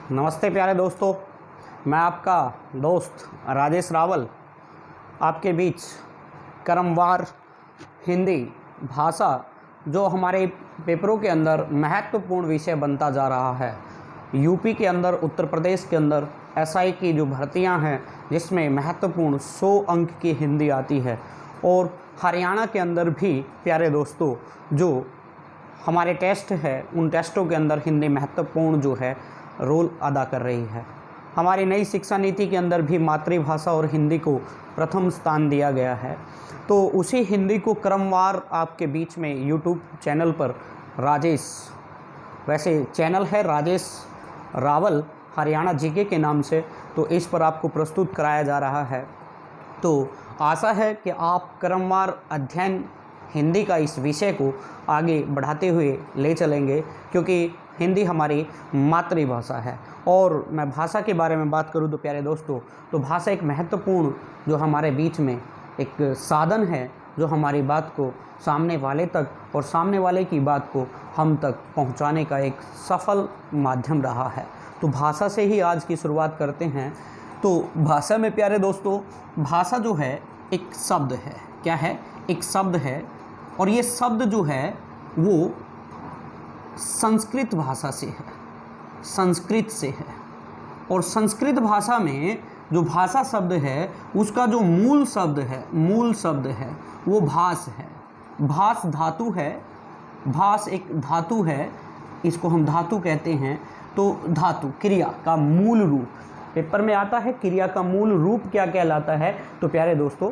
नमस्ते प्यारे दोस्तों, मैं आपका दोस्त राजेश रावल आपके बीच क्रमवार हिंदी भाषा जो हमारे पेपरों के अंदर महत्वपूर्ण विषय बनता जा रहा है। यूपी के अंदर, उत्तर प्रदेश के अंदर एसआई की जो भर्तियां हैं जिसमें महत्वपूर्ण 100 अंक की हिंदी आती है, और हरियाणा के अंदर भी प्यारे दोस्तों जो हमारे टेस्ट है उन टेस्टों के अंदर हिंदी महत्वपूर्ण जो है रोल अदा कर रही है। हमारी नई शिक्षा नीति के अंदर भी मातृभाषा और हिंदी को प्रथम स्थान दिया गया है। तो उसी हिंदी को क्रमवार आपके बीच में यूट्यूब चैनल पर वैसे चैनल है राजेश रावल हरियाणा जीके के नाम से, तो इस पर आपको प्रस्तुत कराया जा रहा है। तो आशा है कि आप क्रमवार अध्ययन हिंदी का इस विषय को आगे बढ़ाते हुए ले चलेंगे, क्योंकि हिंदी हमारी मातृभाषा है। और मैं भाषा के बारे में बात करूं तो प्यारे दोस्तों, तो भाषा एक महत्वपूर्ण जो हमारे बीच में एक साधन है जो हमारी बात को सामने वाले तक और सामने वाले की बात को हम तक पहुंचाने का एक सफल माध्यम रहा है। तो भाषा से ही आज की शुरुआत करते हैं। तो भाषा में प्यारे दोस्तों, भाषा जो है एक शब्द है। क्या है? एक शब्द है, और ये शब्द जो है वो संस्कृत भाषा से है, संस्कृत से है। और संस्कृत भाषा में जो भाषा शब्द है उसका जो मूल शब्द है वो भास है। भास धातु है, भास एक धातु है, इसको हम धातु कहते हैं। तो धातु क्रिया का मूल रूप पेपर में आता है, क्रिया का मूल रूप क्या कहलाता है? तो प्यारे दोस्तों,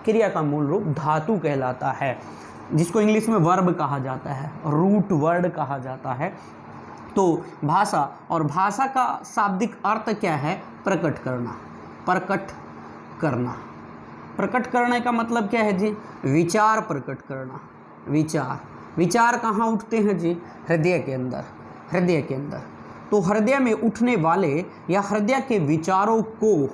क्रिया का मूल रूप धातु कहलाता है, जिसको इंग्लिश में वर्ब कहा जाता है, रूट वर्ड कहा जाता है। तो भाषा, और भाषा का शाब्दिक अर्थ क्या है? प्रकट करना, प्रकट करना। प्रकट करने का मतलब क्या है जी? विचार प्रकट करना। विचार कहाँ उठते हैं जी? हृदय के अंदर, हृदय के अंदर। तो हृदय में उठने वाले या हृदय के विचारों को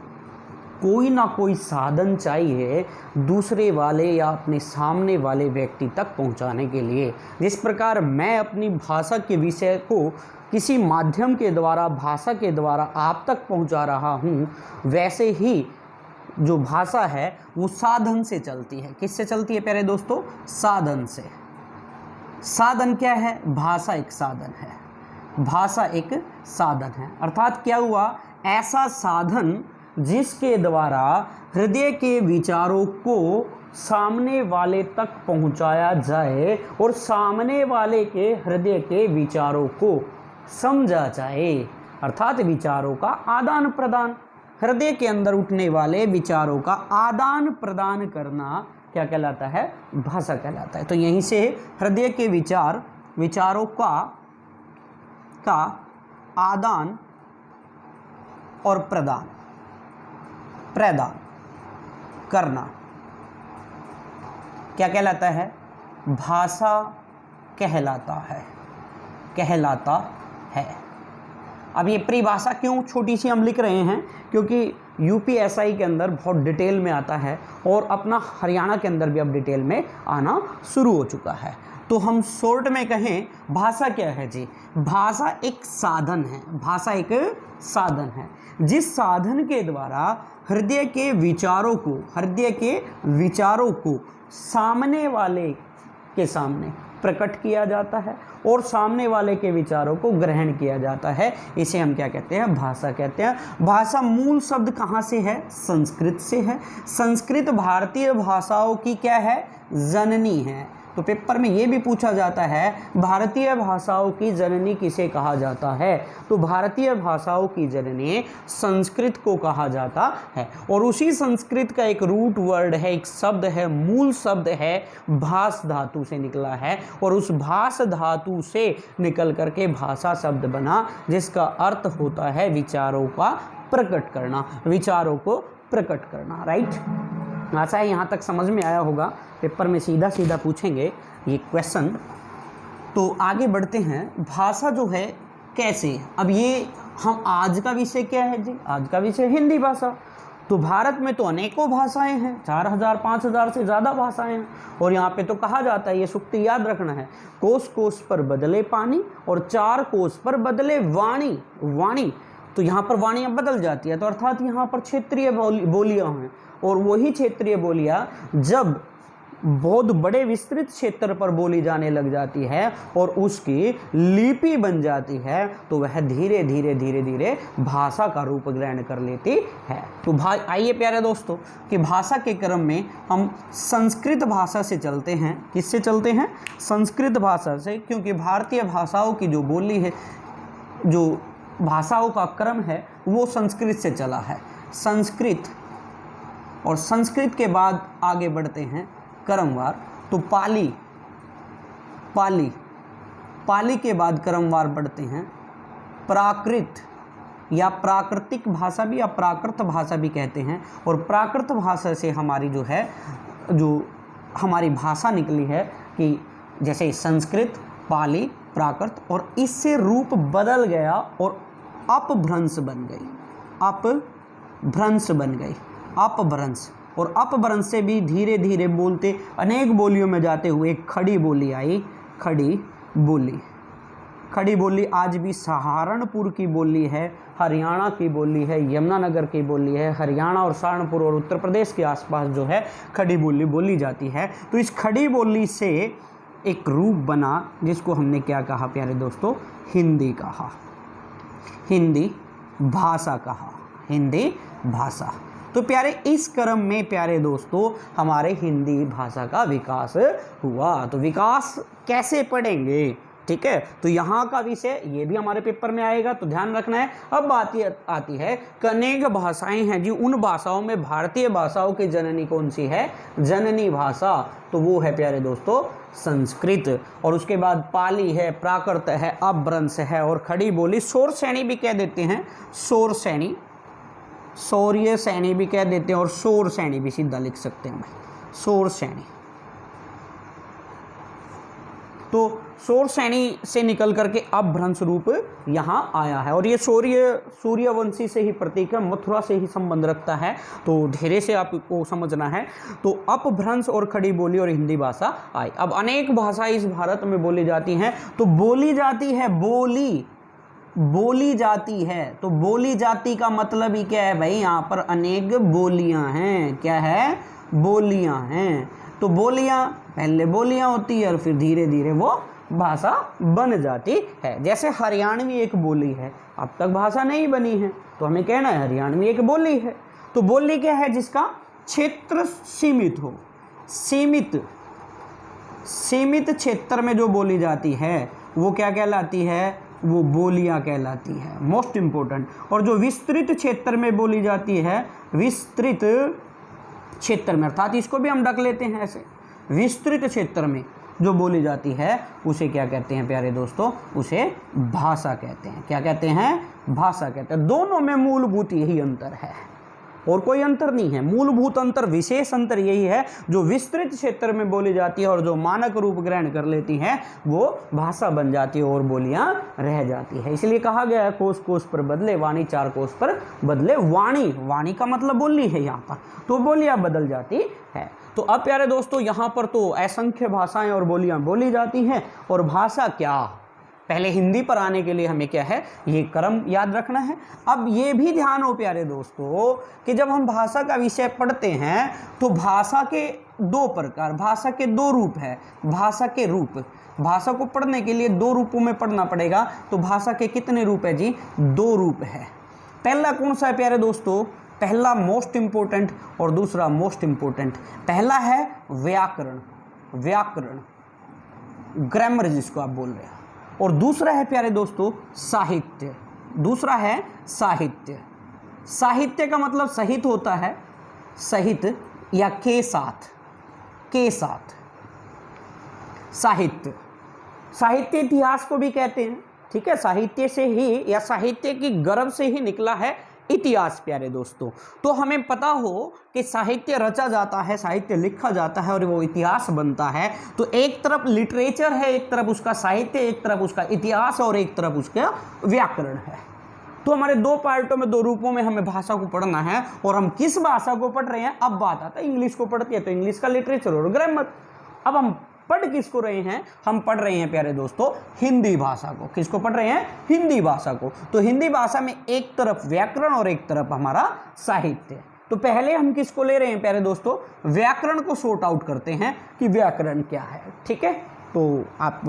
कोई ना कोई साधन चाहिए दूसरे वाले या अपने सामने वाले व्यक्ति तक पहुंचाने के लिए। जिस प्रकार मैं अपनी भाषा के विषय को किसी माध्यम के द्वारा, भाषा के द्वारा आप तक पहुंचा रहा हूं, वैसे ही जो भाषा है वो साधन से चलती है। किससे चलती है प्यारे दोस्तों? साधन से। साधन क्या है? भाषा एक साधन है, भाषा एक साधन है। अर्थात क्या हुआ? ऐसा साधन जिसके द्वारा हृदय के विचारों को सामने वाले तक पहुंचाया जाए और सामने वाले के हृदय के विचारों को समझा जाए। अर्थात विचारों का आदान प्रदान, हृदय के अंदर उठने वाले विचारों का आदान प्रदान करना क्या कहलाता है? भाषा कहलाता है। तो यहीं से हृदय के विचारों का आदान और प्रदान करना क्या कहलाता है? भाषा कहलाता है। अब ये परिभाषा क्यों छोटी सी हम लिख रहे हैं? क्योंकि यूपीएसआई के अंदर बहुत डिटेल में आता है, और अपना हरियाणा के अंदर भी अब डिटेल में आना शुरू हो चुका है। तो हम शॉर्ट में कहें, भाषा क्या है जी? भाषा एक साधन है। भाषा एक साधन है जिस साधन के द्वारा हृदय के विचारों को सामने वाले के सामने प्रकट किया जाता है और सामने वाले के विचारों को ग्रहण किया जाता है। इसे हम क्या कहते हैं? भाषा कहते हैं। भाषा मूल शब्द कहाँ से है? संस्कृत से है। संस्कृत भारतीय भाषाओं की क्या है? जननी है। तो पेपर में ये भी पूछा जाता है, भारतीय भाषाओं की जननी किसे कहा जाता है? तो भारतीय भाषाओं की जननी संस्कृत को कहा जाता है। और उसी संस्कृत का एक रूट वर्ड है, एक शब्द है, मूल शब्द है, भास धातु से निकला है। और उस भास धातु से निकल करके भाषा शब्द बना, जिसका अर्थ होता है विचारों का प्रकट करना, विचारों को प्रकट करना। राइट? आशा है यहाँ तक समझ में आया होगा। पेपर में सीधा पूछेंगे ये क्वेश्चन। तो आगे बढ़ते हैं। भाषा जो है कैसे, अब ये हम आज का विषय क्या है जी? आज का विषय हिंदी भाषा। तो भारत में तो अनेकों भाषाएं हैं, 4000 5000 से ज़्यादा भाषाएं हैं। और यहाँ पे तो कहा जाता है, ये सूक्ति याद रखना है, कोस कोस पर बदले पानी और चार कोस पर बदले वाणी। वाणी तो यहाँ पर वाणियाँ बदल जाती है, तो अर्थात यहाँ पर क्षेत्रीय बोलियाँ हैं। और वही क्षेत्रीय बोलियाँ जब बहुत बड़े विस्तृत क्षेत्र पर बोली जाने लग जाती है और उसकी लिपि बन जाती है, तो वह धीरे धीरे धीरे धीरे भाषा का रूप ग्रहण कर लेती है। तो आइए प्यारे दोस्तों कि भाषा के क्रम में हम संस्कृत भाषा से चलते हैं। किससे चलते हैं? संस्कृत भाषा से, क्योंकि भारतीय भाषाओं की जो बोली है, जो भाषाओं का क्रम है, वो संस्कृत से चला है। संस्कृत, और संस्कृत के बाद आगे बढ़ते हैं क्रमवार, तो पाली के बाद क्रमवार बढ़ते हैं प्राकृत या प्राकृतिक भाषा भी, या प्राकृत भाषा भी कहते हैं। और प्राकृत भाषा से हमारी जो है, जो हमारी भाषा निकली है कि जैसे संस्कृत, पाली, प्राकृत, और इससे रूप बदल गया और अपभ्रंश बन गई, अपभ्रंश बन गई, अपभ्रंश। और अपभ्रंश से भी धीरे धीरे बोलते अनेक बोलियों में जाते हुए एक खड़ी बोली आई, खड़ी बोली आज भी सहारनपुर की बोली है, हरियाणा की बोली है, यमुनानगर की बोली है, हरियाणा और सहारनपुर और उत्तर प्रदेश के आसपास जो है खड़ी बोली बोली जाती है। तो इस खड़ी बोली से एक रूप बना जिसको हमने क्या कहा प्यारे दोस्तों? हिंदी कहा, हिंदी भाषा कहा, हिंदी भाषा। तो प्यारे इस क्रम में प्यारे दोस्तों हमारे हिंदी भाषा का विकास हुआ। तो विकास कैसे पढ़ेंगे? ठीक है, तो यहाँ का विषय ये भी हमारे पेपर में आएगा, तो ध्यान रखना है। अब बात आती है कि अनेक भाषाएं हैं जी, उन भाषाओं में भारतीय भाषाओं की जननी कौन सी है? जननी भाषा, तो वो है प्यारे दोस्तों संस्कृत। और उसके बाद पाली है, प्राकृत है, अपभ्रंश है और खड़ी बोली। सौर श्रेणी भी कह देते हैं, सौर श्रेणी, सौर्य श्रेणी भी कह देते हैं, और सौर श्रेणी भी सीधा लिख सकते हैं भाई, सौर श्रेणी। तो सौर श्रेणी से निकल करके अपभ्रंश रूप यहाँ आया है। और ये सूर्यवंशी से ही प्रतीक है, मथुरा से ही संबंध रखता है, तो धीरे से आपको समझना है। तो अपभ्रंश और खड़ी बोली और हिंदी भाषा आई। अब अनेक भाषाएं इस भारत में बोली जाती हैं, तो बोली जाती है, बोली जाती है। तो बोली जाती का मतलब ही क्या है भाई? यहाँ पर अनेक बोलियां हैं। क्या है? बोलियां हैं। तो बोलियां पहले बोलियां होती है और फिर धीरे धीरे वो भाषा बन जाती है। जैसे हरियाणवी एक बोली है, अब तक भाषा नहीं बनी है, तो हमें कहना है हरियाणवी एक बोली है। तो बोली क्या है? जिसका क्षेत्र सीमित हो, सीमित क्षेत्र में जो बोली जाती है वो क्या कहलाती है? वो बोलियां कहलाती है। Most important. और जो विस्तृत क्षेत्र में बोली जाती है, विस्तृत क्षेत्र में, अर्थात इसको भी हम ढक लेते हैं ऐसे, विस्तृत क्षेत्र में जो बोली जाती है उसे क्या कहते हैं प्यारे दोस्तों? उसे भाषा कहते हैं। क्या कहते हैं? भाषा कहते हैं। दोनों में मूलभूत यही अंतर है और कोई अंतर नहीं है। मूलभूत अंतर, विशेष अंतर यही है, जो विस्तृत क्षेत्र में बोली जाती है और जो मानक रूप ग्रहण कर लेती हैं वो भाषा बन जाती है और बोलियां रह जाती है। इसलिए कहा गया है कोश कोश पर बदले वाणी, चार कोश पर बदले वाणी। वाणी का मतलब बोली है यहाँ पर, तो बोलियां बदल जाती है। तो अब प्यारे दोस्तों यहाँ पर तो असंख्य भाषाएं और बोलियां बोली जाती हैं, और भाषा क्या, पहले हिंदी पर आने के लिए हमें क्या है? ये क्रम याद रखना है। अब ये भी ध्यान हो प्यारे दोस्तों कि जब हम भाषा का विषय पढ़ते हैं तो भाषा के दो प्रकार, भाषा के दो रूप है। भाषा के रूप, भाषा को पढ़ने के लिए दो रूपों में पढ़ना पड़ेगा। तो भाषा के कितने रूप है जी? दो रूप है। पहला कौन सा है प्यारे दोस्तों? पहला मोस्ट इंपोर्टेंट और दूसरा मोस्ट इंपोर्टेंट। पहला है व्याकरण, ग्रामर जिसको आप बोल रहे हैं, और दूसरा है प्यारे दोस्तों साहित्य। दूसरा है साहित्य। साहित्य का मतलब सहित होता है, सहित या के साथ, साहित्य। साहित्य इतिहास को भी कहते हैं, ठीक है। साहित्य से ही या साहित्य की गर्भ से ही निकला है इतिहास प्यारे दोस्तों। तो हमें पता हो कि साहित्य रचा जाता है, साहित्य लिखा जाता है और वो इतिहास बनता है। तो एक तरफ लिटरेचर है, एक तरफ उसका साहित्य, एक तरफ उसका इतिहास और एक तरफ उसका व्याकरण है। तो हमारे दो पार्टों में, दो रूपों में हमें भाषा को पढ़ना है। और हम किस भाषा को पढ़ रहे हैं? अब बात आता है इंग्लिश को पढ़ती है तो इंग्लिश का लिटरेचर और ग्रामर। अब हम पढ़ किसको रहे हैं? हम पढ़ रहे हैं प्यारे दोस्तों हिंदी भाषा को। किसको पढ़ रहे हैं? हिंदी भाषा को। तो हिंदी भाषा में एक तरफ व्याकरण और एक तरफ हमारा साहित्य। तो पहले हम किसको ले रहे हैं प्यारे दोस्तों? व्याकरण को सॉर्ट आउट करते हैं कि व्याकरण क्या है। ठीक है, तो आप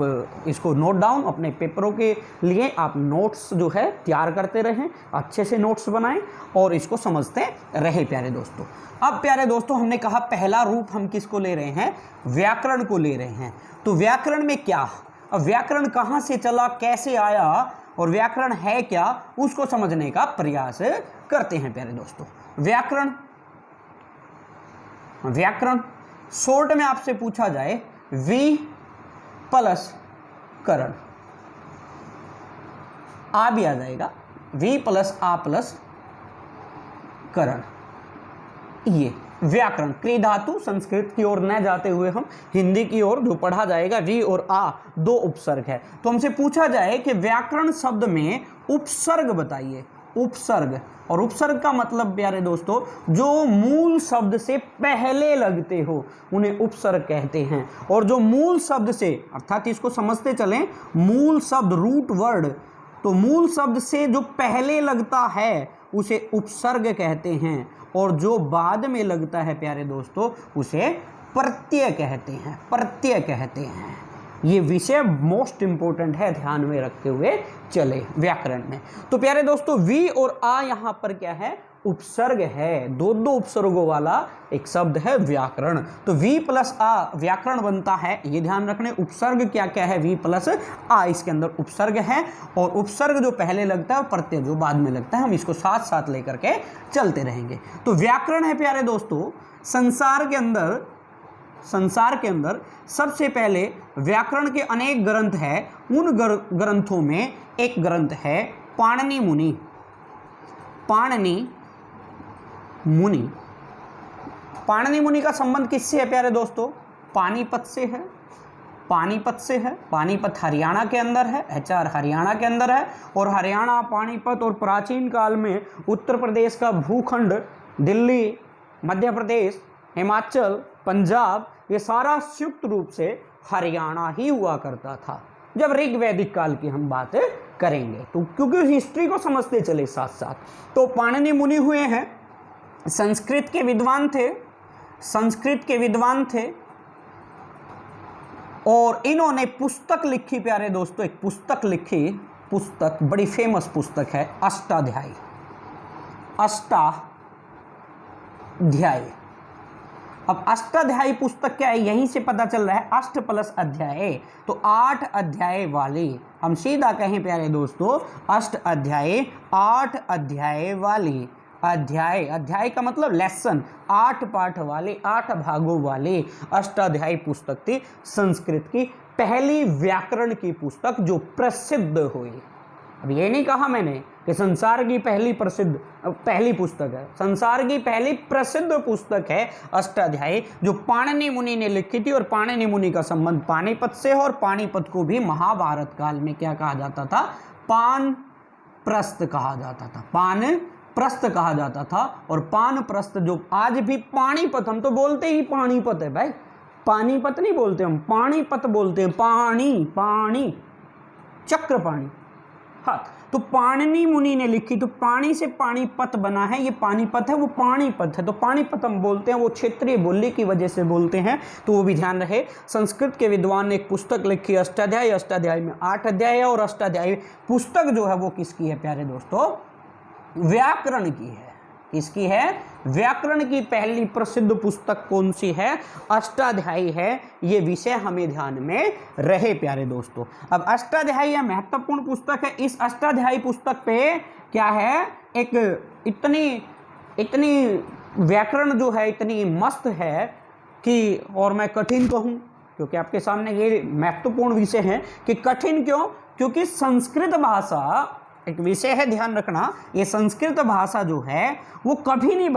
इसको नोट डाउन अपने पेपरों के लिए आप नोट्स जो है तैयार करते रहें, अच्छे से नोट्स बनाएं और इसको समझते रहे प्यारे दोस्तों। अब प्यारे दोस्तों हमने कहा पहला रूप हम किसको ले रहे हैं? व्याकरण को ले रहे हैं। तो व्याकरण में क्या, अब व्याकरण कहाँ से चला, कैसे आया और व्याकरण है क्या, उसको समझने का प्रयास करते हैं प्यारे दोस्तों। व्याकरण शॉर्ट में आपसे पूछा जाए वी प्लस करण, आ भी आ जाएगा, वी प्लस आ प्लस करण, ये व्याकरण। क्रिया धातु संस्कृत की ओर न जाते हुए हम हिंदी की ओर जो पढ़ा जाएगा, वी और आ दो उपसर्ग है। तो हमसे पूछा जाए कि व्याकरण शब्द में उपसर्ग बताइए। उपसर्ग, और उपसर्ग का मतलब प्यारे दोस्तों जो मूल शब्द से पहले लगते हो उन्हें उपसर्ग कहते हैं। और जो मूल शब्द से, अर्थात इसको समझते चलें, मूल शब्द रूट वर्ड, तो मूल शब्द से जो पहले लगता है उसे उपसर्ग कहते हैं और जो बाद में लगता है प्यारे दोस्तों उसे प्रत्यय कहते हैं। प्रत्यय कहते हैं। ये विषय मोस्ट इंपॉर्टेंट है, ध्यान में रखते हुए चले व्याकरण में। तो प्यारे दोस्तों वी और आ यहाँ पर क्या है? उपसर्ग है। दो दो उपसर्गों वाला एक शब्द है व्याकरण। तो वी प्लस आ व्याकरण बनता है, ये ध्यान रखने। उपसर्ग क्या क्या है? वी प्लस आ, इसके अंदर उपसर्ग है और उपसर्ग जो पहले लगता है और प्रत्यय जो बाद में लगता है, हम इसको साथ साथ लेकर के चलते रहेंगे। तो व्याकरण है प्यारे दोस्तों संसार के अंदर सबसे पहले व्याकरण के अनेक ग्रंथ हैं। उन ग्रंथों में एक ग्रंथ है पाणिनि मुनि। पाणिनि मुनि का संबंध किससे है प्यारे दोस्तों? पानीपत से है। पानीपत हरियाणा के अंदर है, HR हरियाणा के अंदर है। और हरियाणा, पानीपत और प्राचीन काल में उत्तर प्रदेश का भूखंड, दिल्ली, मध्य प्रदेश, हिमाचल, पंजाब, ये सारा संयुक्त रूप से हरियाणा ही हुआ करता था जब ऋग्वैदिक काल की हम बात करेंगे। तो क्योंकि हिस्ट्री को समझते चले साथ साथ, तो पाणिनि मुनि हुए हैं, संस्कृत के विद्वान थे और इन्होंने पुस्तक लिखी प्यारे दोस्तों। एक पुस्तक लिखी, पुस्तक बड़ी फेमस पुस्तक है अष्टाध्यायी। अब अष्टाध्यायी पुस्तक क्या है? यहीं से पता चल रहा है, अष्ट प्लस अध्याय, तो 8 अध्याय वाली। हम सीधा कहें प्यारे दोस्तों अष्ट अध्याय, 8 अध्याय वाली। अध्याय का मतलब लेसन, 8 पाठ वाले, 8 भागों वाले अष्टाध्यायी पुस्तक थी संस्कृत की पहली व्याकरण की पुस्तक जो प्रसिद्ध हुई। अब ये नहीं कहा मैंने कि संसार की पहली पुस्तक है, संसार की पहली प्रसिद्ध पुस्तक है अष्टाध्यायी, जो पाणिनि मुनि ने लिखी थी। और पाणिनि मुनि का संबंध पानीपत से है और पानीपत को भी महाभारत काल में क्या कहा जाता था? पानप्रस्थ कहा जाता था। पानप्रस्थ कहा जाता था। और पानप्रस्थ जो आज भी पानीपत, हम तो बोलते ही पानीपत है भाई, पानीपत नहीं बोलते हम, पानीपत बोलते हैं। पानी चक्रपाणी, हाँ। तो पाणिनि मुनि ने लिखी, तो पानी से पानीपत बना है, ये पानीपत है, वो पानीपत है। तो पानीपत हम बोलते हैं, वो क्षेत्रीय बोली की वजह से बोलते हैं, तो वो भी ध्यान रहे। संस्कृत के विद्वान ने एक पुस्तक लिखी अष्टाध्यायी। अष्टाध्यायी में 8 अध्याय है और अष्टाध्यायी पुस्तक जो है वो किसकी है प्यारे दोस्तों? व्याकरण की है। किसकी है? व्याकरण की पहली प्रसिद्ध पुस्तक कौन सी है? अष्टाध्यायी है। ये विषय हमें ध्यान में रहे प्यारे दोस्तों। अब अष्टाध्यायी महत्वपूर्ण पुस्तक है। इस अष्टाध्यायी पुस्तक पे क्या है, एक इतनी व्याकरण जो है इतनी मस्त है कि, और मैं कठिन कहूँ क्योंकि आपके सामने ये महत्वपूर्ण विषय है कि कठिन क्यों? क्योंकि संस्कृत भाषा एक विषय है, ध्यान रखना। ये संस्कृत भाषा जो है वो कभी नहीं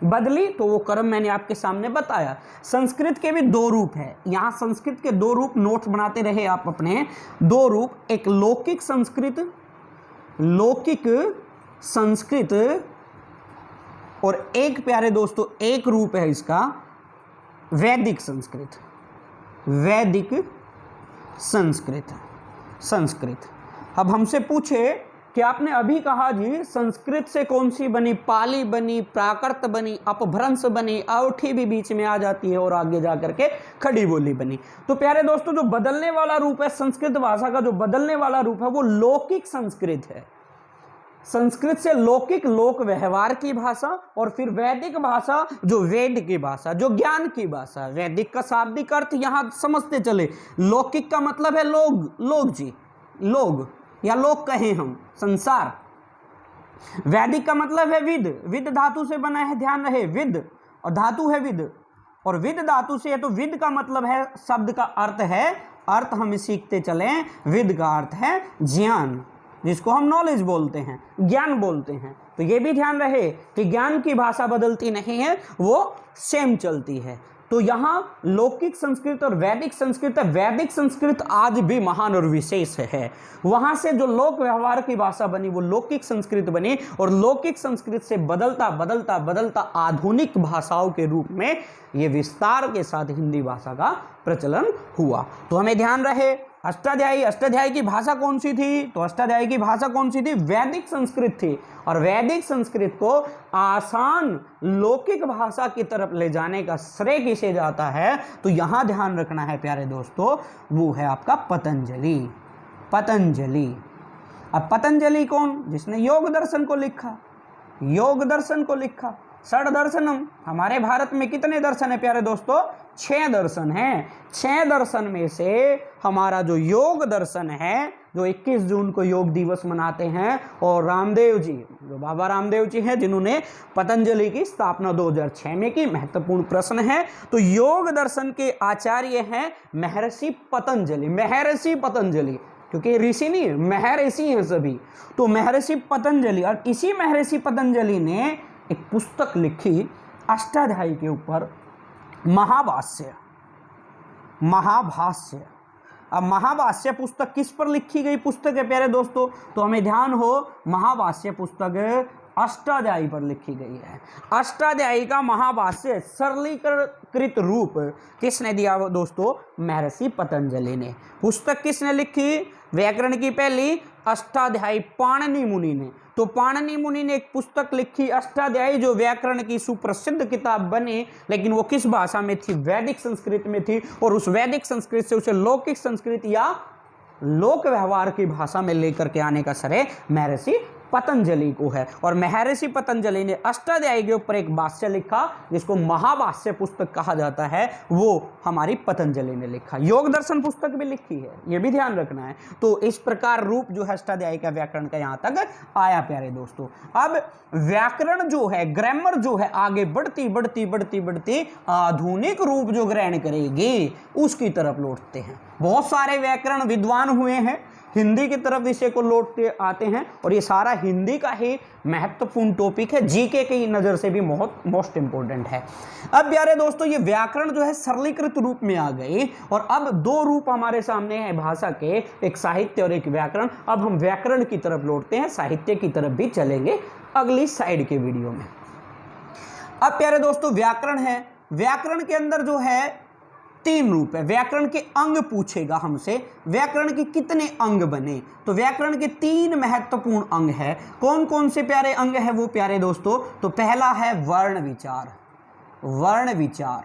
बदली तो वो कर्म मैंने आपके सामने बताया। संस्कृत के भी 2 रूप है। यहाँ संस्कृत के 2 रूप नोट्स बनाते रहे आप अपने। 2 रूप, एक लौकिक संस्कृत और एक प्यारे दोस्तों एक रूप है इसका वैदिक संस्कृत। वैदिक संस्कृत। संस्कृत। अब हमसे पूछे कि आपने अभी कहा जी संस्कृत से कौन सी बनी, पाली बनी, प्राकृत बनी, अपभ्रंश बनी, अवठी भी बीच में आ जाती है और आगे जाकर के खड़ी बोली बनी। तो प्यारे दोस्तों जो बदलने वाला रूप है संस्कृत भाषा का, जो बदलने वाला रूप है वो लौकिक संस्कृत है। संस्कृत से लौकिक, लोक व्यवहार की भाषा, और फिर वैदिक भाषा जो वेद की भाषा, जो ज्ञान की भाषा। वैदिक का शाब्दिक अर्थ यहां समझते चले, लौकिक का मतलब है लोग, लोग जी, लोग या लोग कहें हम, संसार। वैदिक का मतलब है विद, विद धातु से बना है, ध्यान रहे, विद और धातु है विद, और विद धातु से है, तो विद का मतलब है, शब्द का अर्थ है, अर्थ हम सीखते चलें, विद का अर्थ है ज्ञान, जिसको हम नॉलेज बोलते हैं, ज्ञान बोलते हैं। तो ये भी ध्यान रहे कि ज्ञान की भाषा बदलती नहीं है, वो सेम चलती है। तो यहाँ लौकिक संस्कृत और वैदिक संस्कृत है। वैदिक संस्कृत आज भी महान और विशेष है। वहाँ से जो लोक व्यवहार की भाषा बनी वो लौकिक संस्कृत बनी, और लौकिक संस्कृत से बदलता बदलता बदलता आधुनिक भाषाओं के रूप में ये विस्तार के साथ हिंदी भाषा का प्रचलन हुआ। तो हमें ध्यान रहे अष्टाध्यायी, अष्टाध्यायी की भाषा कौन सी थी, तो अष्टाध्यायी की भाषा कौन सी थी, वैदिक संस्कृत थी। और वैदिक संस्कृत को आसान लौकिक भाषा की तरफ ले जाने का श्रेय किसे जाता है, तो यहां ध्यान रखना है प्यारे दोस्तों, वो है आपका पतंजलि। पतंजलि। अब पतंजलि कौन, जिसने योग दर्शन को लिखा, योग दर्शन को लिखा। षड दर्शनम, हमारे भारत में कितने दर्शन है प्यारे दोस्तों, 6 दर्शन हैं। 6 दर्शन में से हमारा जो योग दर्शन है, जो 21 जून को योग दिवस मनाते हैं, और रामदेव जी, जो बाबा रामदेव जी हैं जिन्होंने पतंजलि की स्थापना 2006 में की, महत्वपूर्ण प्रश्न है। तो योग दर्शन के आचार्य हैं महर्षि पतंजलि। महर्षि पतंजलि, क्योंकि ऋषि नहीं, महर्षि हैं सभी। तो महर्षि पतंजलि, और इसी महर्षि पतंजलि ने एक पुस्तक लिखी अष्टाध्यायी के ऊपर, महाभाष्य। महाभाष्य। अब महाभाष्य पुस्तक किस पर लिखी गई पुस्तक है प्यारे दोस्तों, तो हमें ध्यान हो, महाभाष्य पुस्तक अष्टाध्यायी पर लिखी गई है। अष्टाध्यायी का महाभाष्य सरलीकृत रूप किसने दिया दोस्तों, महर्षि पतंजलि ने। पुस्तक किसने लिखी, व्याकरण की पहली अष्टाध्यायी पाणिनि मुनि ने। तो पाणिनि मुनि ने एक पुस्तक लिखी अष्टाध्यायी, जो व्याकरण की सुप्रसिद्ध किताब बनी, लेकिन वो किस भाषा में थी, वैदिक संस्कृत में थी। और उस वैदिक संस्कृत से उसे लौकिक संस्कृत या लोक व्यवहार की भाषा में लेकर के आने का श्रेय महर्षि पतंजलि को है। और महर्षि पतंजलि ने अष्टाध्यायी के ऊपर एक भाष्य लिखा, जिसको महाभाष्य पुस्तक कहा जाता है, वो हमारी पतंजलि ने लिखा। योग दर्शन पुस्तक भी लिखी है, ये भी ध्यान रखना है। तो इस प्रकार रूप जो है अष्टाध्यायी का व्याकरण का यहाँ तक आया प्यारे दोस्तों। अब व्याकरण जो है, ग्रामर जो है, आगे बढ़ती बढ़ती बढ़ती बढ़ती आधुनिक रूप जो ग्रहण करेगी उसकी तरफ लौटते हैं। बहुत सारे व्याकरण विद्वान हुए हैं, हिंदी की तरफ विषय को लौटते आते हैं, और ये सारा हिंदी का ही महत्वपूर्ण टॉपिक है, जीके की नज़र से भी मोस्ट इंपॉर्टेंट है। अब प्यारे दोस्तों ये व्याकरण जो है सरलीकृत रूप में आ गई, और अब 2 रूप हमारे सामने है भाषा के, एक साहित्य और एक व्याकरण। अब हम व्याकरण की तरफ लौटते हैं, साहित्य की तरफ भी चलेंगे अगली साइड के वीडियो में। अब प्यारे दोस्तों व्याकरण है, व्याकरण के अंदर जो है 3 रूप है। व्याकरण के अंग पूछेगा हमसे, व्याकरण के कितने अंग बने, तो व्याकरण के 3 महत्वपूर्ण अंग है। कौन कौन से प्यारे अंग है वो प्यारे दोस्तों, तो पहला है वर्ण विचार। वर्ण विचार,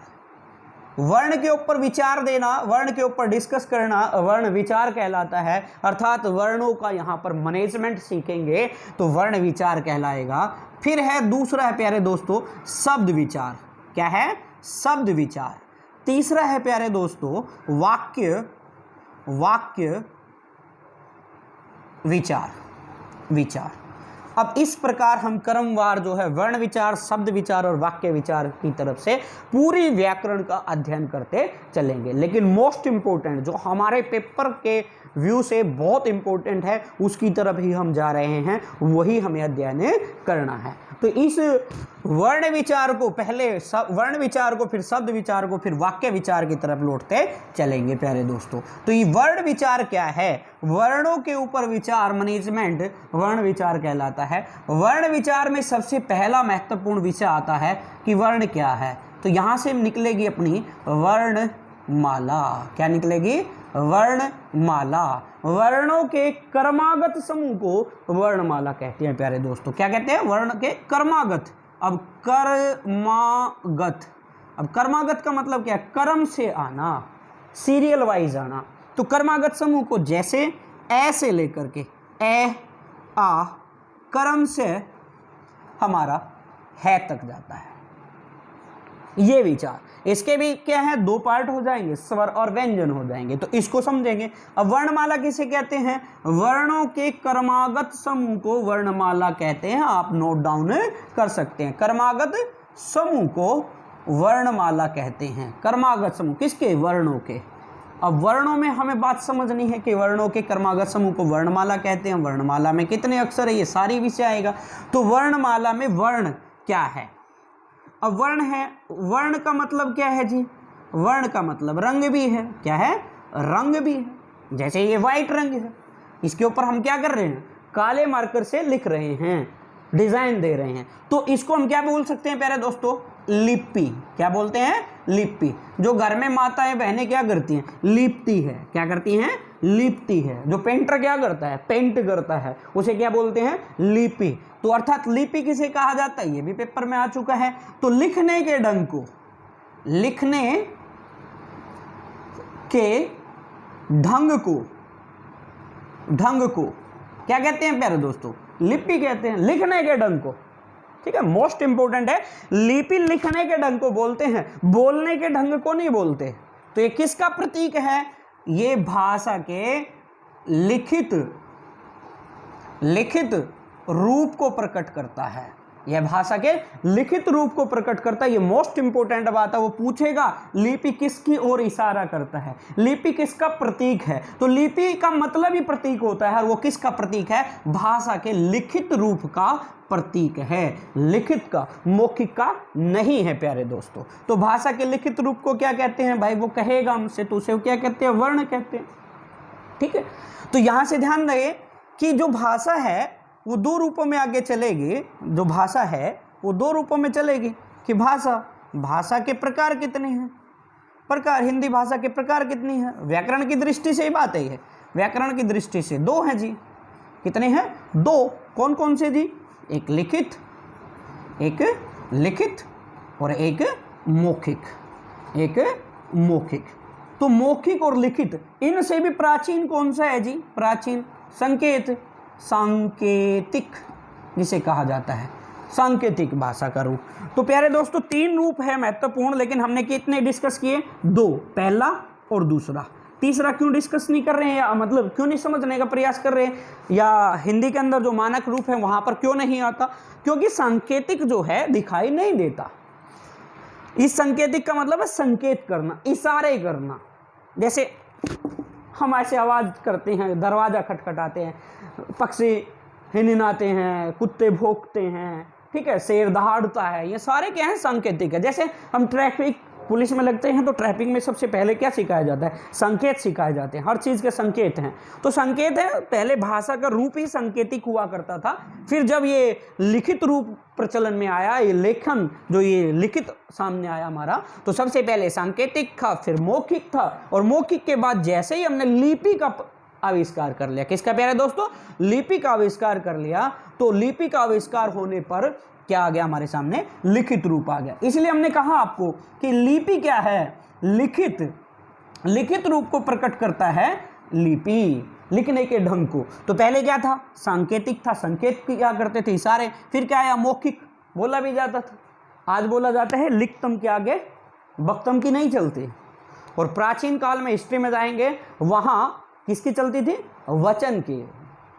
वर्ण के ऊपर विचार देना, वर्ण के ऊपर डिस्कस करना वर्ण विचार कहलाता है। अर्थात वर्णों का यहाँ पर मैनेजमेंट सीखेंगे तो वर्ण विचार कहलाएगा। फिर है दूसरा है प्यारे दोस्तों शब्द विचार। क्या है, शब्द विचार। तीसरा है प्यारे दोस्तों वाक्य विचार। अब इस प्रकार हम क्रमवार जो है वर्ण विचार, शब्द विचार और वाक्य विचार की तरफ से पूरी व्याकरण का अध्ययन करते चलेंगे। लेकिन मोस्ट इंपॉर्टेंट जो हमारे पेपर के व्यू से बहुत इंपॉर्टेंट है उसकी तरफ ही हम जा रहे हैं, वही हमें अध्ययन करना है। तो इस वर्ण विचार को पहले वर्ण विचार को, फिर शब्द विचार को, फिर वाक्य विचार की तरफ लौटते चलेंगे प्यारे दोस्तों। तो ये वर्ण विचार क्या है, वर्णों के ऊपर विचार मैनेजमेंट वर्ण विचार कहलाता है। वर्ण विचार में सबसे पहला महत्वपूर्ण विषय आता है कि वर्ण क्या है। तो यहाँ से निकलेगी अपनी वर्ण वर्णमाला। क्या निकलेगी? वर्णमाला। वर्णों के कर्मागत समूह को वर्णमाला कहते हैं प्यारे दोस्तों। क्या कहते हैं? वर्ण के कर्मागत। अब कर्मागत, अब कर्मागत का मतलब क्या है? कर्म से आना, सीरियल वाइज आना। तो कर्मागत समूह को जैसे ए से लेकर के ए आ कर्म से हमारा है तक जाता है, ये विचार। इसके भी क्या है? दो पार्ट हो जाएंगे, स्वर और व्यंजन हो जाएंगे, तो इसको समझेंगे। अब वर्णमाला किसे कहते हैं? वर्णों के कर्मागत समूह को वर्णमाला कहते हैं। आप नोट डाउन कर सकते हैं। कर्मागत समूह को वर्णमाला कहते हैं। कर्मागत समूह किसके? वर्णों के। अब वर्णों में हमें बात समझनी है कि वर्णों के कर्मागत समूह को वर्णमाला कहते हैं। वर्णमाला में कितने अक्षर है, ये सारी विषय आएगा। तो वर्णमाला में वर्ण क्या है? अब वर्ण है, वर्ण का मतलब क्या है जी? वर्ण का मतलब रंग भी है। क्या है? रंग भी है। जैसे ये वाइट रंग है, इसके ऊपर हम क्या कर रहे हैं? काले मार्कर से लिख रहे हैं, डिजाइन दे रहे हैं। तो इसको हम क्या बोल सकते हैं प्यारे दोस्तों? लिपि। क्या बोलते हैं? लिपि। जो घर में माताएं बहनें क्या करती हैं? लिपती है। क्या करती हैं? लिपती है। जो पेंटर क्या करता है? पेंट करता है, उसे क्या बोलते हैं? लिपि। तो अर्थात लिपि किसे कहा जाता है? ये भी पेपर में आ चुका है। तो लिखने के ढंग को, लिखने के ढंग को, ढंग को क्या कहते हैं प्यारे दोस्तों? लिपि कहते हैं। लिखने के ढंग को, ठीक है, मोस्ट इंपोर्टेंट है। लिपि लिखने के ढंग को बोलते हैं, बोलने के ढंग को नहीं बोलते। तो ये किसका प्रतीक है? ये भाषा के लिखित रूप को प्रकट करता है। यह भाषा के लिखित रूप को प्रकट करता है। ये मोस्ट इंपोर्टेंट बात है। वो पूछेगा लिपि किसकी ओर इशारा करता है, लिपि किसका प्रतीक है? तो लिपि का मतलब ही प्रतीक होता है। और वो किसका प्रतीक है? भाषा के लिखित रूप का प्रतीक है। लिखित का, मौखिक का नहीं है प्यारे दोस्तों। तो भाषा के लिखित रूप को क्या कहते हैं भाई? वो कहेगा हमसे, तो उसे क्या कहते हैं? वर्ण कहते हैं। ठीक है, तो यहां से ध्यान रहे कि जो भाषा है वो दो रूपों में आगे चलेगी। जो भाषा है वो दो रूपों में चलेगी कि भाषा के प्रकार कितने हैं? प्रकार, हिंदी भाषा के प्रकार कितनी है? व्याकरण की दृष्टि से ही बात है। व्याकरण की दृष्टि से दो हैं जी। कितने हैं? दो। कौन कौन से जी? एक लिखित और एक मौखिक। तो मौखिक और लिखित, इनसे भी प्राचीन कौन सा है जी? प्राचीन सांकेतिक जिसे कहा जाता है, सांकेतिक भाषा का रूप। तो प्यारे दोस्तों तीन रूप है महत्वपूर्ण, लेकिन हमने कितने डिस्कस किए? दो, पहला और दूसरा। तीसरा क्यों डिस्कस नहीं कर रहे हैं, या मतलब क्यों नहीं समझने का प्रयास कर रहे हैं, या हिंदी के अंदर जो मानक रूप है वहां पर क्यों नहीं आता? क्योंकि सांकेतिक जो है दिखाई नहीं देता। इस सांकेतिक का मतलब है संकेत करना, इशारे करना। जैसे हम ऐसे आवाज करते हैं, दरवाजा खटखटाते हैं, पक्षी हिनहिनाते हैं, कुत्ते भौंकते हैं, ठीक है, शेर दहाड़ता है, ये सारे क्या है? सांकेतिक है। जैसे हम ट्रैफिक पुलिस में लगते हैं तो ट्रैफिक में सबसे पहले क्या सिखाया जाता है? संकेत सिखाए जाते हैं। हर चीज़ के संकेत हैं। तो संकेत है, पहले भाषा का रूप ही संकेतिक हुआ करता था। फिर जब ये लिखित रूप प्रचलन में आया, ये लेखन जो ये लिखित सामने आया हमारा, तो सबसे पहले सांकेतिक था, फिर मौखिक था, और मौखिक के बाद जैसे ही हमने लिपि का आविष्कार कर लिया। किसका प्यारे दोस्तों? लिपि का आविष्कार कर लिया। तो लिपि का आविष्कार होने पर क्या आ गया हमारे सामने? लिखित रूप आ गया। इसलिए हमने कहा आपको कि लिपि क्या है? लिखित रूप को प्रकट करता है लिपि, लिखने के ढंग को। तो पहले क्या था? सांकेतिक था, संकेत क्या करते थे? इशारे। फिर क्या आया? मौखिक, बोला भी जाता था। आज बोला जाता है लिखतम के आगे बक्तम की नहीं चलती। और प्राचीन काल में हिस्ट्री में जाएंगे, वहां किसकी चलती थी? वचन की,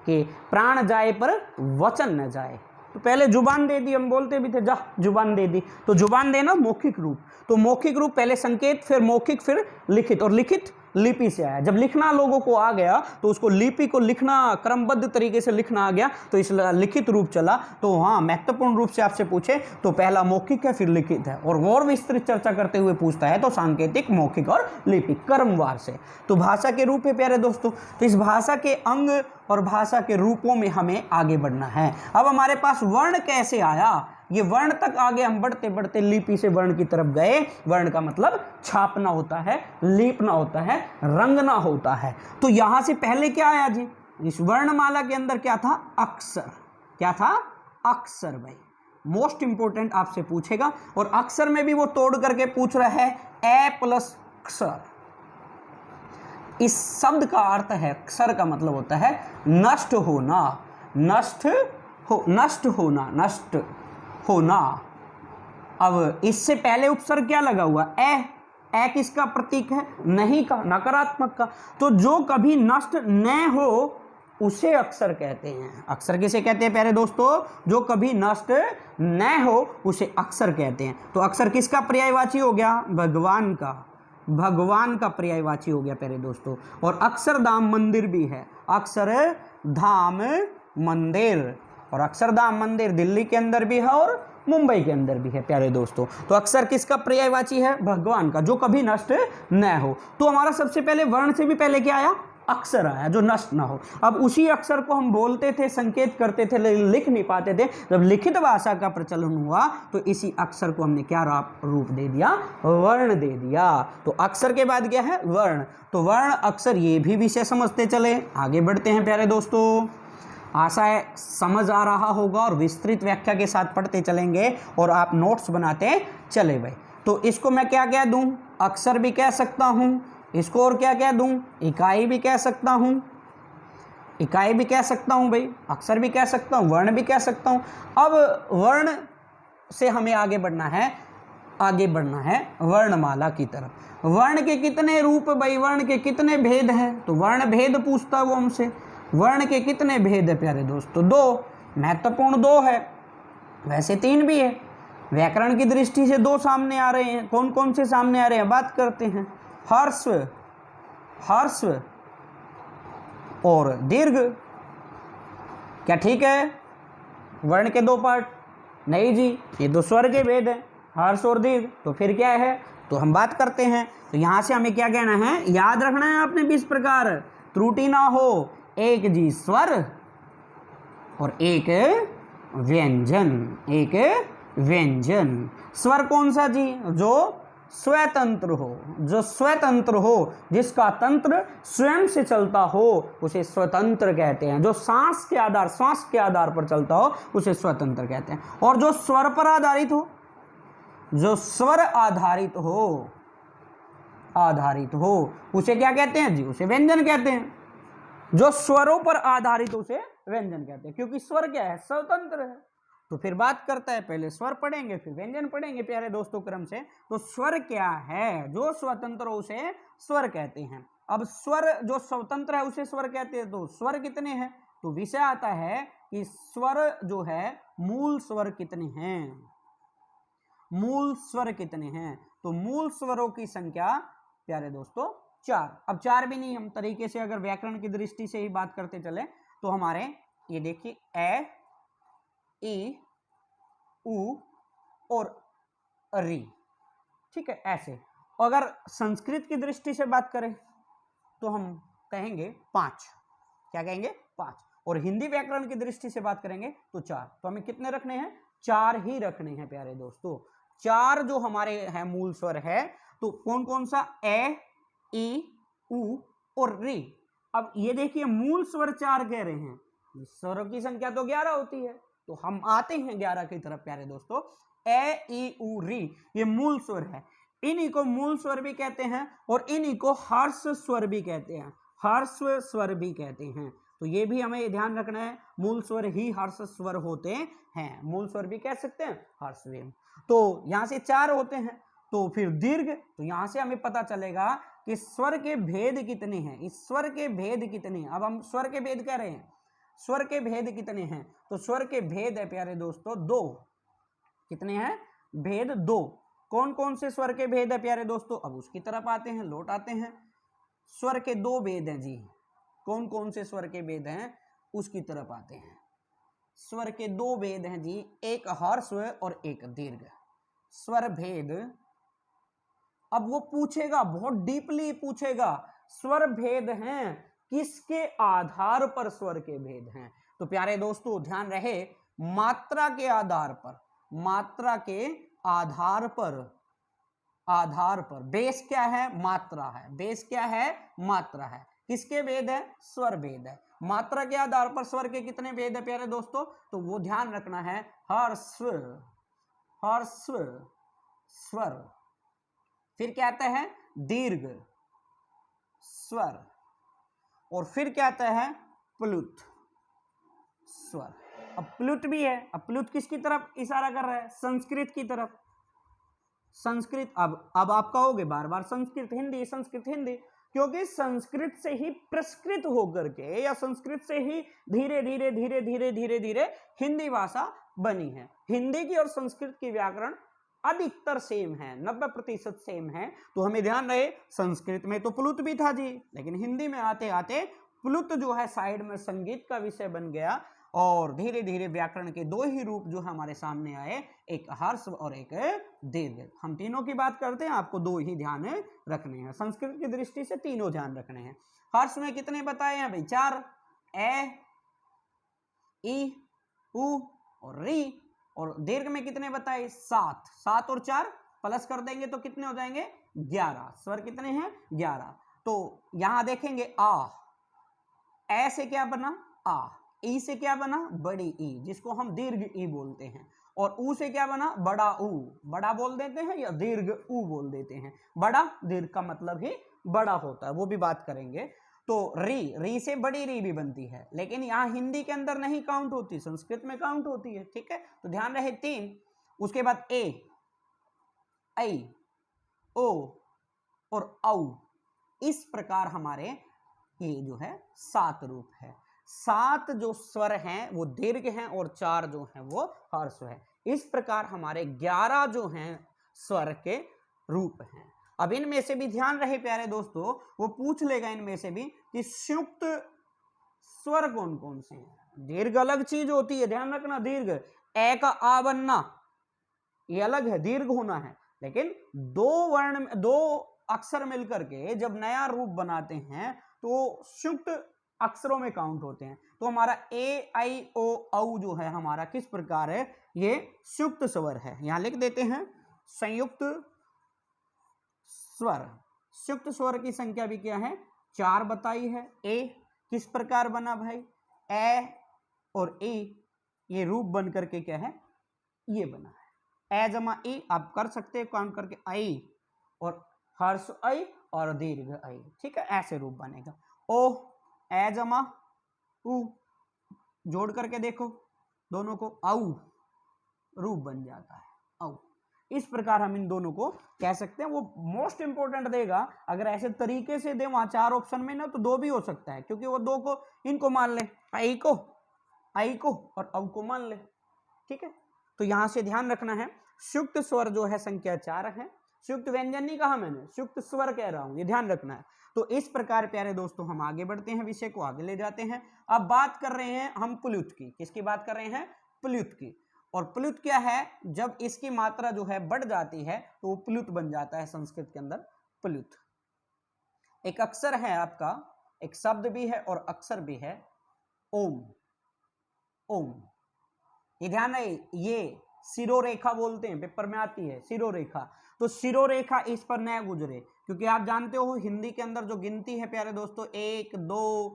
कि प्राण जाए पर वचन न जाए। तो पहले जुबान दे दी, हम बोलते भी थे जा जुबान दे दी। तो जुबान देना मौखिक रूप। तो मौखिक रूप पहले संकेत, फिर मौखिक, फिर लिखित। और लिखित लिपि से आया। जब लिखना लोगों को आ गया तो उसको लिपि को लिखना, क्रमबद्ध तरीके से लिखना आ गया, तो इस लिखित रूप चला। तो हाँ, महत्वपूर्ण रूप से आपसे पूछे तो पहला मौखिक है, फिर लिखित है। और विस्तृत चर्चा करते हुए पूछता है तो सांकेतिक, मौखिक और लिपि क्रमवार से। तो भाषा के रूप है प्यारे दोस्तों। तो इस भाषा के अंग और भाषा के रूपों में हमें आगे बढ़ना है। अब हमारे पास वर्ण कैसे आया? ये वर्ण तक आगे हम बढ़ते बढ़ते लिपि से वर्ण की तरफ गए। वर्ण का मतलब छापना होता है, लीपना होता है, रंगना होता है। तो यहां से पहले क्या आया जी, इस वर्णमाला के अंदर क्या था, अक्षर। क्या था, अक्षर। भाई मोस्ट इंपोर्टेंट आपसे पूछेगा, और अक्षर में भी वो तोड़ करके पूछ रहा है ए प्लस अक्षर। इस शब्द का अर्थ है, अक्षर का मतलब होता है नष्ट होना, नष्ट होना, नष्ट होना। अब इससे पहले उपसर्ग क्या लगा हुआ, ए किसका प्रतीक है, नहीं का, नकारात्मक का। तो जो कभी नष्ट न हो उसे अक्षर कहते हैं। अक्षर किसे कहते हैं प्यारे दोस्तों, जो कभी नष्ट न हो उसे अक्षर कहते हैं। तो अक्षर किसका पर्यायवाची हो गया, भगवान का, भगवान का पर्यायवाची हो गया प्यारे दोस्तों। और अक्षरधाम मंदिर भी है, अक्षरधाम मंदिर, और अक्षरधाम मंदिर दिल्ली के अंदर भी है और मुंबई के अंदर भी है प्यारे दोस्तों। तो अक्षर किसका पर्यायवाची है, भगवान का, जो कभी नष्ट न हो। तो हमारा सबसे पहले वर्ण से भी पहले क्या आया, अक्षर आया, जो नष्ट ना हो। अब उसी अक्षर को हम बोलते थे, संकेत करते थे, लिख नहीं पाते थे। जब लिखित भाषा का प्रचलन हुआ तो इसी अक्षर को हमने क्या रूप दे दिया, वर्ण दे दिया। तो अक्षर के बाद क्या है, वर्ण। तो वर्ण अक्षर ये भी विषय समझते चले। आगे बढ़ते हैं प्यारे दोस्तों, आशा है समझ आ रहा होगा, और विस्तृत व्याख्या के साथ पढ़ते चलेंगे और आप नोट्स बनाते चले भाई। तो इसको मैं क्या कह दूं, अक्षर भी कह सकता हूं, इसको और क्या कह दूं, इकाई भी कह सकता हूं, इकाई भी कह सकता हूं भाई, अक्षर भी कह सकता हूं, वर्ण भी कह सकता हूं। अब वर्ण से हमें आगे बढ़ना है, आगे बढ़ना है वर्णमाला की तरफ। वर्ण के कितने रूप भाई, वर्ण के कितने भेद हैं, तो वर्ण भेद पूछता है वो हमसे। वर्ण के कितने भेद है प्यारे दोस्तों, दो, महत्वपूर्ण दो है, वैसे तीन भी है। व्याकरण की दृष्टि से दो सामने आ रहे हैं। कौन कौन से सामने आ रहे हैं, बात करते हैं। ह्रस्व, ह्रस्व और दीर्घ। क्या ठीक है, वर्ण के दो पार्ट, नहीं जी, ये दो स्वर के भेद हैं, हर्ष और दीर्घ। तो फिर क्या है, तो हम बात करते हैं। तो यहां से हमें क्या कहना है, याद रखना है आपने भी इस प्रकार, त्रुटि ना हो। एक जी स्वर और एक व्यंजन, एक व्यंजन। स्वर कौन सा जी, जो स्वतंत्र हो, जो स्वतंत्र हो, जिसका तंत्र स्वयं से चलता हो उसे स्वतंत्र कहते हैं। जो सांस के आधार पर चलता हो उसे स्वतंत्र कहते हैं। और जो स्वर पर आधारित हो, जो स्वर आधारित हो उसे क्या कहते हैं जी, उसे व्यंजन कहते हैं। जो स्वरों पर आधारित उसे व्यंजन कहते हैं, क्योंकि स्वर क्या है, स्वतंत्र है। तो फिर बात करता है, पहले स्वर पढ़ेंगे फिर व्यंजन पढ़ेंगे प्यारे दोस्तों क्रम से। तो स्वर क्या है, जो स्वतंत्र हो उसे स्वर कहते हैं। अब स्वर जो स्वतंत्र है उसे स्वर कहते हैं। तो स्वर कितने हैं, तो विषय आता है कि स्वर जो है, मूल स्वर कितने हैं, मूल स्वर कितने हैं। तो मूल स्वरों की संख्या प्यारे दोस्तों 4। अब 4 भी नहीं, हम तरीके से अगर व्याकरण की दृष्टि से ही बात करते चले तो हमारे ये देखिए ए, ई, उ और री, ठीक है, ऐसे। अगर संस्कृत की दृष्टि से बात करें तो हम कहेंगे 5। क्या कहेंगे, 5। और हिंदी व्याकरण की दृष्टि से बात करेंगे तो 4। तो हमें कितने रखने हैं, 4 ही रखने हैं प्यारे दोस्तों। 4 जो हमारे हैं मूल स्वर है। तो कौन कौन सा, ए, ई, उ और री। अब ये देखिए मूल स्वर 4 कह रहे हैं, स्वरों की संख्या तो 11 होती है। तो हम आते हैं 11 की तरफ प्यारे दोस्तों। ए, ई, उ, री ये मूल स्वर है। इन्हीं को मूल स्वर भी कहते हैं और इन्हीं को हर्ष स्वर भी कहते हैं, हर्ष स्वर भी कहते हैं। तो ये भी हमें ध्यान रखना है, मूल स्वर ही हर्ष स्वर होते हैं, मूल स्वर भी कह सकते हैं, हर्ष भी। तो यहां से 4 होते हैं। तो फिर दीर्घ, तो यहां से हमें पता चलेगा कि स्वर के भेद कितने हैं, इस स्वर के भेद कितने हैं। अब हम स्वर के भेद कह रहे हैं, स्वर के भेद कितने हैं, तो स्वर के भेद है प्यारे दोस्तों 2। कितने हैं, भेद 2। कौन कौन से स्वर के भेद है प्यारे दोस्तों, अब उसकी तरफ आते हैं, लौट आते हैं। स्वर के 2 भेद हैं जी, कौन कौन से स्वर के भेद हैं उसकी तरफ आते हैं। स्वर के 2 भेद हैं जी, एक ह्रस्व और एक दीर्घ। स्वर भेद, अब वो पूछेगा, बहुत डीपली पूछेगा, स्वर भेद हैं किसके आधार पर स्वर के भेद हैं। तो प्यारे दोस्तों ध्यान रहे, मात्रा के आधार पर, मात्रा के आधार पर, आधार पर, बेस क्या है, मात्रा है, बेस क्या है, मात्रा है, किसके भेद है, स्वर भेद है। मात्रा के आधार पर स्वर के कितने भेद है प्यारे दोस्तों, तो वो ध्यान रखना है, ह्रस्व, ह्रस्व स्वर, फिर क्या आता है, दीर्घ स्वर, और फिर क्या आता है, प्लुत स्वर। अब प्लुत भी है, अब प्लुत किसकी तरफ इशारा कर रहा है, संस्कृत की तरफ, संस्कृत। अब आप कहोगे बार बार संस्कृत हिंदी, संस्कृत हिंदी, क्योंकि संस्कृत से ही प्रस्कृत होकर के, या संस्कृत से ही धीरे धीरे धीरे धीरे धीरे धीरे हिंदी भाषा बनी है। हिंदी की और संस्कृत की व्याकरण अधिकतर सेम है, 90% सेम है। तो हमें ध्यान रहे, संस्कृत में तो प्लुत भी था जी, लेकिन हिंदी में आते आते प्लुत जो है साइड में संगीत का विषय बन गया, और धीरे धीरे व्याकरण के दो ही रूप जो हमारे सामने आए, एक ह्रस्व और एक दीर्घ। हम तीनों की बात करते हैं, आपको दो ही ध्यान रखने हैं, संस्कृत की दृष्टि से तीनों ध्यान रखने हैं। ह्रस्व में कितने बताए हैं भाई, 4, ए, ई, उ और री, और दीर्घ में कितने बताए, 7, 7 और 4 प्लस कर देंगे तो कितने हो जाएंगे, 11। स्वर कितने हैं, 11। तो यहां देखेंगे आ, ए से क्या बना, आ, ई से क्या बना, बड़ी ई, जिसको हम दीर्घ ई बोलते हैं, और ऊ से क्या बना, बड़ा ऊ, बड़ा बोल देते हैं या दीर्घ ऊ बोल देते हैं। बड़ा, दीर्घ का मतलब ही बड़ा होता है, वो भी बात करेंगे। तो री, री से बड़ी री भी बनती है, लेकिन यहाँ हिंदी के अंदर नहीं काउंट होती, संस्कृत में काउंट होती है, ठीक है। तो ध्यान रहे 3, उसके बाद ए, ऐ, ओ और औ। इस प्रकार हमारे ये जो है 7 रूप है। 7 जो स्वर हैं वो दीर्घ हैं, और 4 जो हैं वो ह्रस्व है। इस प्रकार हमारे 11 जो हैं स्वर के रूप हैं। अब इनमें से भी ध्यान रहे प्यारे दोस्तों, वो पूछ लेगा इनमें से भी कि संयुक्त स्वर कौन कौन से हैं। दीर्घ अलग चीज होती है, ध्यान रखना, दीर्घ, ए का आ बनना ये अलग है, दीर्घ होना है, लेकिन दो अक्षर मिलकर के जब नया रूप बनाते हैं तो संयुक्त अक्षरों में काउंट होते हैं। तो हमारा ए, आई, ओ, औ जो है हमारा किस प्रकार है, ये संयुक्त स्वर है। यहां लिख देते हैं संयुक्त स्वर। संयुक्त स्वर की संख्या भी क्या है, 4 बताई है। ए किस प्रकार बना भाई, ए और ई, ये रूप बन करके क्या है, ये बना है, ए जमा ई, आप कर सकते हैं काउंट करके, आई और हर्ष आई और दीर्घ आई, ठीक है, ऐसे रूप बनेगा। ओ, ए जमा उ, जोड़ करके देखो दोनों को, औ रूप बन जाता है, औ। इस प्रकार हम इन दोनों को कह सकते हैं। वो मोस्ट इंपोर्टेंट देगा, अगर ऐसे तरीके से दे वहां 4 ऑप्शन में ना, तो 2 भी हो सकता है, क्योंकि वो 2 को इनको मान ले, आई को और औ को मान ले, ठीक है। तो यहां से ध्यान रखना है, संयुक्त स्वर जो है संख्या 4 है। संयुक्त व्यंजन नहीं कहा मैंने, संयुक्त स्वर कह रहा हूं, ये ध्यान रखना है। तो इस प्रकार प्यारे दोस्तों हम आगे बढ़ते हैं, विषय को आगे ले जाते हैं। अब बात कर रहे हैं हम प्लुत की। किसकी बात कर रहे हैं, प्लुत की। और प्लुत क्या है, जब इसकी मात्रा जो है बढ़ जाती है तो वो प्लुत बन जाता है संस्कृत के अंदर, प्लुत। एक अक्षर है आपका, एक शब्द भी है और अक्षर भी है, ओम। ओम, ये ध्यान है, ये शिरोरेखा बोलते हैं, पेपर में आती है शिरोरेखा। तो शिरोरेखा इस पर न गुजरे, क्योंकि आप जानते हो हिंदी के अंदर जो गिनती है प्यारे दोस्तों, 1 2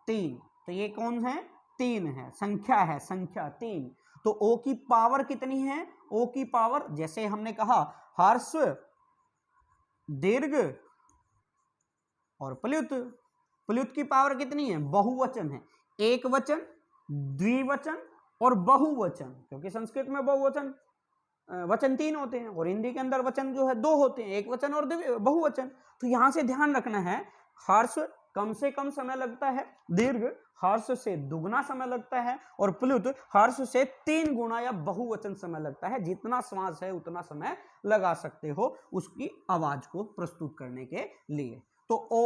3, तो ये कौन है, 3 है, संख्या है, संख्या 3। तो ओ की पावर कितनी है, ओ की पावर, जैसे हमने कहा ह्रस्व, दीर्घ और प्लुत। प्लुत की पावर कितनी है, बहुवचन है, एक वचन, द्विवचन और बहुवचन, क्योंकि संस्कृत में बहुवचन वचन 3 होते हैं और हिंदी के अंदर वचन जो है 2 होते हैं, एक वचन और बहुवचन। तो यहां से ध्यान रखना है, ह्रस्व कम से कम समय लगता है, दीर्घ ह्रस्व से दुगना समय लगता है, और प्लुत ह्रस्व से 3 गुना या बहुवचन समय लगता है। जितना श्वास है उतना समय लगा सकते हो उसकी आवाज को प्रस्तुत करने के लिए। तो ओ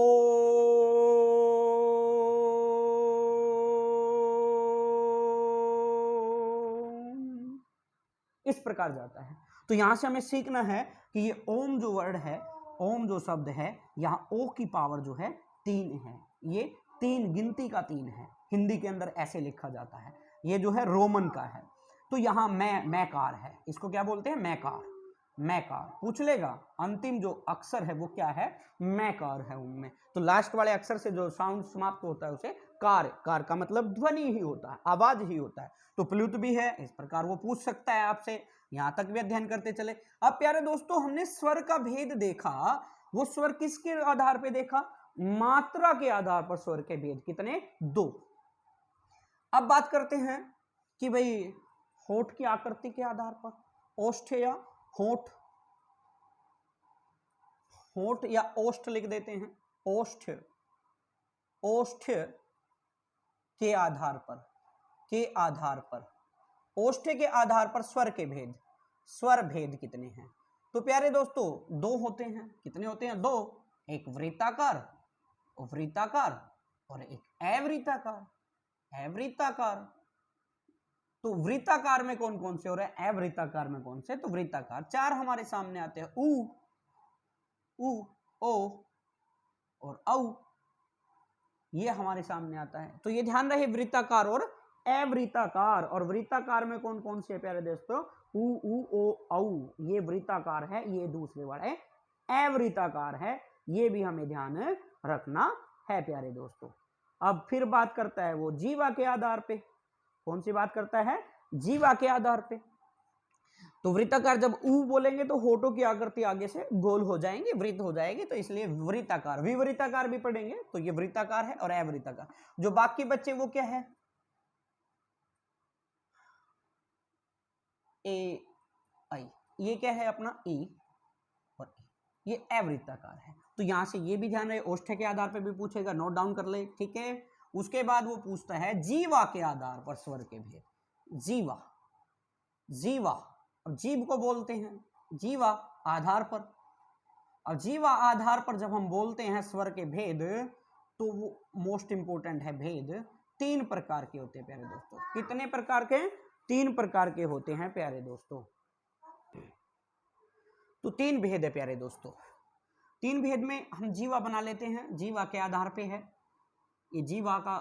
इस प्रकार जाता है। तो यहां से हमें सीखना है कि ये ओम जो वर्ड है, ओम जो शब्द है, यहां ओ की पावर जो है 3 है। ये 3 गिनती का 3 है, हिंदी के अंदर ऐसे लिखा जाता है। ये जो है रोमन का है। तो यहाँ मैकार है, इसको क्या बोलते हैं, मैकार। मैकार पूछ लेगा, अंतिम जो अक्षर है वो क्या है, मैकार है उनमें। तो लास्ट वाले अक्षर से जो साउंड समाप्त होता है उसे कार, कार का मतलब ध्वनि ही होता है, आवाज ही होता है। तो प्लुत भी है, इस प्रकार वो पूछ सकता है आपसे। यहां तक भी अध्ययन करते चले। अब प्यारे दोस्तों हमने स्वर का भेद देखा, वो स्वर किसके आधार पर देखा, मात्रा के आधार पर स्वर के भेद कितने, 2। अब बात करते हैं कि भाई होठ की आकृति के आधार पर, ओष्ठ या होठ, होठ या ओष्ठ लिख देते हैं, ओष्ठ, ओष्ठ के आधार पर, के आधार पर, ओष्ठ के आधार पर स्वर के भेद, स्वर भेद कितने हैं। तो प्यारे दोस्तों 2 होते हैं, कितने होते हैं, 2। एक वृत्ताकार, वृत्ताकार, और एक अवृत्ताकार, अवृत्ताकार। तो वृत्ताकार में कौन कौन से हो रहे हैं, अवृत्ताकार में कौन से, तो वृत्ताकार 4 हमारे सामने आते हैं, उ, ओ और औ, ये हमारे सामने आता है। तो ये ध्यान रहे, वृत्ताकार और अवृत्ताकार। और वृत्ताकार में कौन कौन से प्यारे दोस्तों, उ, ओ, औ, ये वृत्ताकार है, ये दूसरे वाले अवृत्ताकार है, ये भी हमें ध्यान रखना है प्यारे दोस्तों। अब फिर बात करता है वो जीवा के आधार पे, कौन सी बात करता है, जीवा के आधार पे। तो वृत्ताकार जब ऊ बोलेंगे तो होठों की आकृति आगे से गोल हो जाएंगे, वृत्त हो जाएगी, तो इसलिए वृत्ताकार। विवृत्ताकार भी पढ़ेंगे, तो ये वृत्ताकार है और अवृत्ताकार। जो बाकी बच्चे वो क्या है, ए आई, ये क्या है अपना ई और ई, ये अवृत्ताकार है। तो यहां से ये भी ध्यान रहे, ओष्ठ के आधार पर भी पूछेगा, नोट डाउन कर ले, ठीक है। उसके बाद वो पूछता है जीवा के आधार पर स्वर के भेद, जीवा, जीवा, अब जीव को बोलते हैं जीवा आधार पर। अब जीवा आधार पर जब हम बोलते हैं स्वर के भेद, तो वो मोस्ट इंपोर्टेंट है भेद, 3 प्रकार के होते हैं प्यारे दोस्तों। कितने प्रकार के, 3 प्रकार के होते हैं प्यारे दोस्तों। तो 3 भेद है प्यारे दोस्तों। 3 भेद में हम जीवा बना लेते हैं, जीवा के आधार पे है, ये जीवा का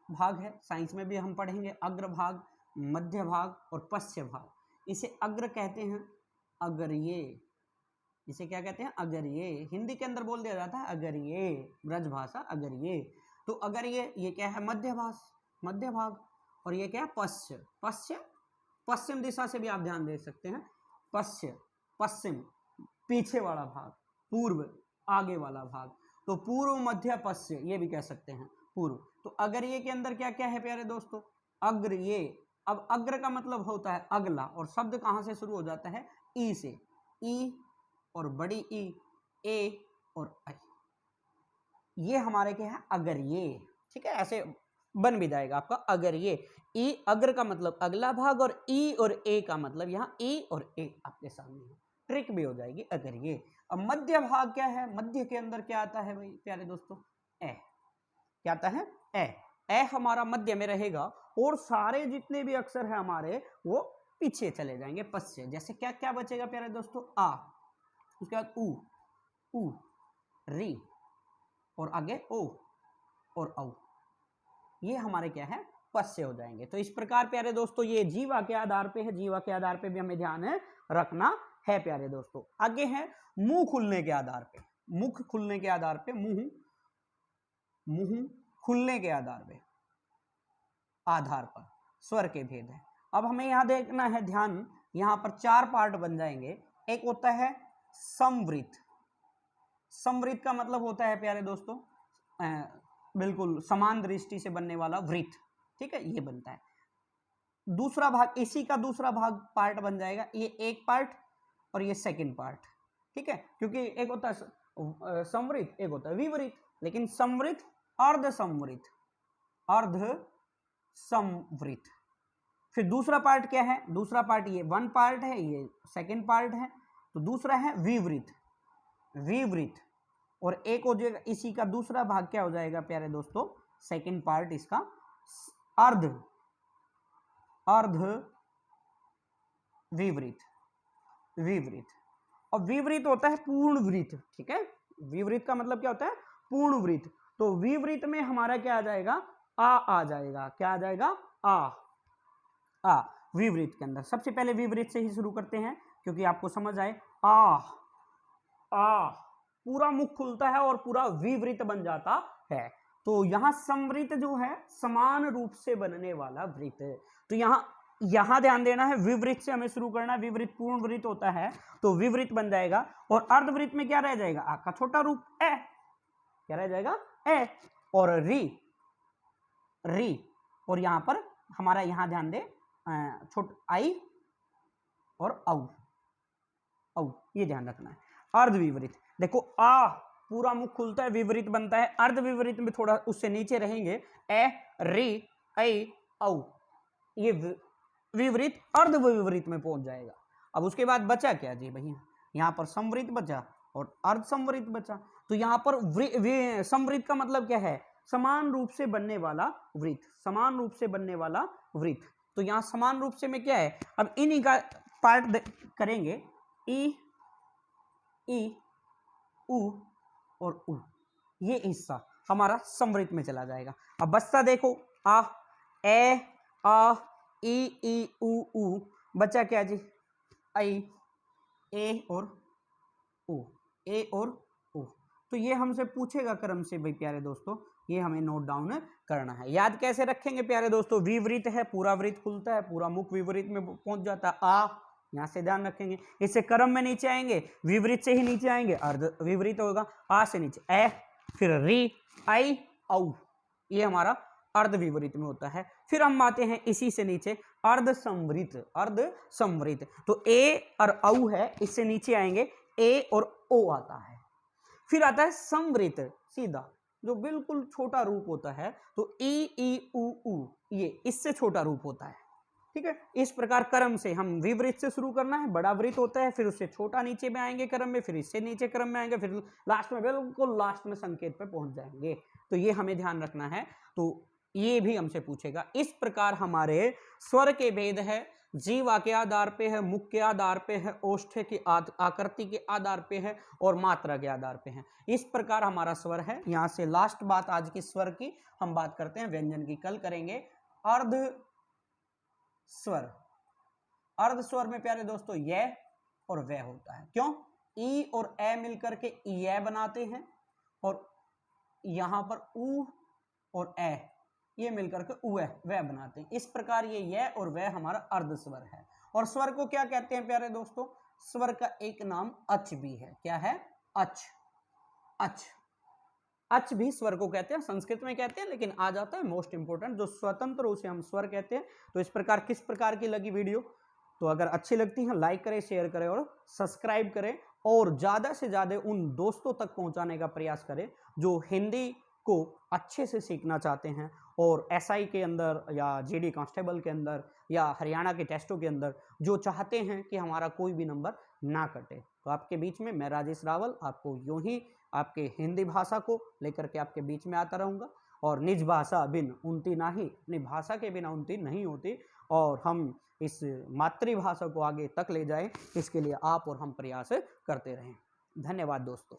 भाग है, साइंस में भी हम पढ़ेंगे, अग्र भाग, मध्य भाग और पश्च भाग। इसे अग्र कहते हैं, अगर ये, इसे क्या कहते हैं, अगर ये, हिंदी के अंदर बोल दिया जाता है अगर ये, ब्रज भाषा अगर ये। तो अगर ये क्या है, मध्य भाग, मध्य भाग। और ये क्या है, पश्च, पश्च, पश्चिम दिशा से भी आप ध्यान दे सकते हैं, पश्च, पश्चिम, पीछे वाला भाग, पूर्व, आगे वाला भाग। तो पूर्व, मध्य, पश्चिम, ये भी कह सकते हैं पूर्व। तो अगर ये के अंदर क्या क्या है प्यारे दोस्तों, अग्र ये। अब अग्र का मतलब होता है अगला, और शब्द कहां से शुरू हो जाता है, ई से, ई और बड़ी ई, ए और आई, ये हमारे क्या है, अगर ये, ठीक है, ऐसे बन भी जाएगा आपका अगर ये। ई, अग्र का मतलब अगला भाग, और ई और ए का मतलब यहाँ ई और ए आपके सामने है, ट्रिक भी हो जाएगी अगर ये। अब मध्य भाग क्या है, मध्य के अंदर क्या आता है भाई प्यारे दोस्तों, ए, क्या आता है, ए हमारा मध्य में रहेगा, और सारे जितने भी अक्षर है हमारे वो पीछे चले जाएंगे, पश्च। जैसे क्या क्या बचेगा प्यारे दोस्तों, आ, उसके बाद उ, री, और आगे ओ और औ, ये हमारे क्या है, पश्च हो जाएंगे। तो इस प्रकार प्यारे दोस्तों ये जीवा के आधार पे है, जीवा के आधार पे भी हमें ध्यान रखना है प्यारे दोस्तों। आगे है मुंह खुलने के आधार पे, मुख खुलने के आधार पे, मुंह, मुंह खुलने के आधार पे, आधार पर स्वर के भेद है। अब हमें यहां देखना है ध्यान, यहां पर 4 पार्ट बन जाएंगे। एक होता है समवृत्त, समवृत्त का मतलब होता है प्यारे दोस्तों बिल्कुल समान दृष्टि से बनने वाला वृत्त, ठीक है, ये बनता है। दूसरा भाग, इसी का दूसरा भाग पार्ट बन जाएगा, ये एक पार्ट और ये सेकंड पार्ट, ठीक है, क्योंकि एक होता है समवृत्त, एक होता है विवृत्त, लेकिन समवृत्त, अर्ध समवृत्त, अर्ध समवृत्त। फिर दूसरा पार्ट क्या है, दूसरा पार्ट ये 1 पार्ट है, ये सेकंड पार्ट है। तो दूसरा है विवृत्त, विवृत्त, और एक हो जाएगा इसी का दूसरा भाग क्या हो जाएगा प्यारे दोस्तों, सेकंड पार्ट इसका अर्ध, अर्ध विवृत्त, विवृत्त। और विवृत्त होता है पूर्ण वृत्त, ठीक है, विवृत्त का मतलब क्या होता है, पूर्ण वृत्त। तो विवृत्त में हमारा क्या आ जाएगा, आ जाएगा, क्या आ जाएगा, आ। विवृत के अंदर। सबसे पहले विवृत से ही शुरू करते हैं क्योंकि आपको समझ आए। आ पूरा मुख खुलता है और पूरा विवृत बन जाता है। तो यहां संवृत जो है समान रूप से बनने वाला वृत्त। तो यहां ध्यान देना है, विवृत से हमें शुरू करना है। विवृत पूर्ण वृत्त होता है तो विवृत बन जाएगा। और अर्धवृत्त में क्या रह जाएगा? आ का छोटा रूप ए, क्या रह जाएगा? ए। और री और यहां पर हमारा, यहां ध्यान दे, आई और औ ये ध्यान रखना है। अर्धविवृत देखो, आ पूरा मुख खुलता है, विवृत बनता है। अर्धविवृत में थोड़ा उससे नीचे रहेंगे, ए, री, ऐ, औ, ये विवृत अर्धविवृत में पहुंच जाएगा। अब उसके बाद बचा क्या जी भैया? यहाँ पर संवृत बचा और अर्ध संवृत बचा। तो यहाँ पर संवृत का मतलब क्या है? समान रूप से बनने वाला वृत्त, समान रूप से बनने वाला वृत्त। तो यहाँ समान रूप से में क्या है? अब इन्हीं का पार्ट करेंगे, ई, उ और उ, ये हिस्सा हमारा संवृत्त में चला जाएगा। अब बचता देखो, आ, ए, आ, ई, उ, बचा क्या जी? आई, ए और उ, ए और उ। तो ये हमसे पूछेगा क्रम से भाई प्यारे दोस्तों, ये हमें नोट डाउन करना है। याद कैसे रखेंगे प्यारे दोस्तों? विवृत है, पूरा वृत्त खुलता है, पूरा मुख विवृत में पहुंच जाता है। आ, यहां से ध्यान रखेंगे। इससे क्रम में नीचे आएंगे, विवृत से ही नीचे आएंगे, अर्ध विवृत होगा। आ से नीचे ए, फिर री, आई, औ, ये हमारा अर्ध विवृत में होता है। फिर हम आते हैं इसी से नीचे अर्ध संवृत। अर्ध संवृत तो ए और औ है, इससे नीचे आएंगे, ए और ओ आता है। फिर आता है संवृत सीधा, जो बिल्कुल छोटा रूप होता है। तो ई, उ, ये इससे छोटा रूप होता है। ठीक है, इस प्रकार क्रम से हम विवृत से शुरू करना है। बड़ा वृत्त होता है, फिर उससे छोटा नीचे में आएंगे क्रम में, फिर इससे नीचे क्रम में आएंगे, फिर लास्ट में, बिल्कुल लास्ट में संकेत पे पहुंच जाएंगे। तो ये हमें ध्यान रखना है। तो ये भी हमसे पूछेगा। इस प्रकार हमारे स्वर के भेद है, जीवा के आधार पे है, मुख के आधार पे है, ओष्ठ की आकृति के आधार पे है और मात्रा के आधार पे है। इस प्रकार हमारा स्वर है। यहां से लास्ट बात आज की स्वर की हम बात करते हैं, व्यंजन की कल करेंगे। अर्ध स्वर, अर्ध स्वर में प्यारे दोस्तों य और व होता है। क्यों? ई और ए मिलकर के य बनाते हैं और यहां पर उ और ए ये मिलकर के उ व बनाते हैं। इस प्रकार ये य और व हमारा अर्ध स्वर है। और स्वर को क्या कहते हैं प्यारे दोस्तों? स्वर का एक नाम अच भी है। क्या है? अच। अच, अच भी स्वर को कहते हैं, संस्कृत में कहते हैं, लेकिन आ जाता है मोस्ट इंपोर्टेंट जो स्वतंत्र, उसे हम स्वर कहते हैं। तो इस प्रकार किस प्रकार की लगी वीडियो? तो अगर अच्छी लगती है लाइक करें, शेयर करें और सब्सक्राइब करें, और ज़्यादा से ज़्यादा उन दोस्तों तक पहुंचाने का प्रयास करें जो हिंदी को अच्छे से सीखना चाहते हैं और एसआई के अंदर या जीडी कांस्टेबल के अंदर या हरियाणा के टेस्टों के अंदर जो चाहते हैं कि हमारा कोई भी नंबर ना कटे। तो आपके बीच में मैं राजेश रावल आपको यूं ही आपके हिंदी भाषा को लेकर के आपके बीच में आता रहूँगा। और निज भाषा बिन उन्नति नाही, अपनी भाषा के बिना उन्नति नहीं होती। और हम इस मातृभाषा को आगे तक ले जाएं, इसके लिए आप और हम प्रयास करते रहें। धन्यवाद दोस्तों।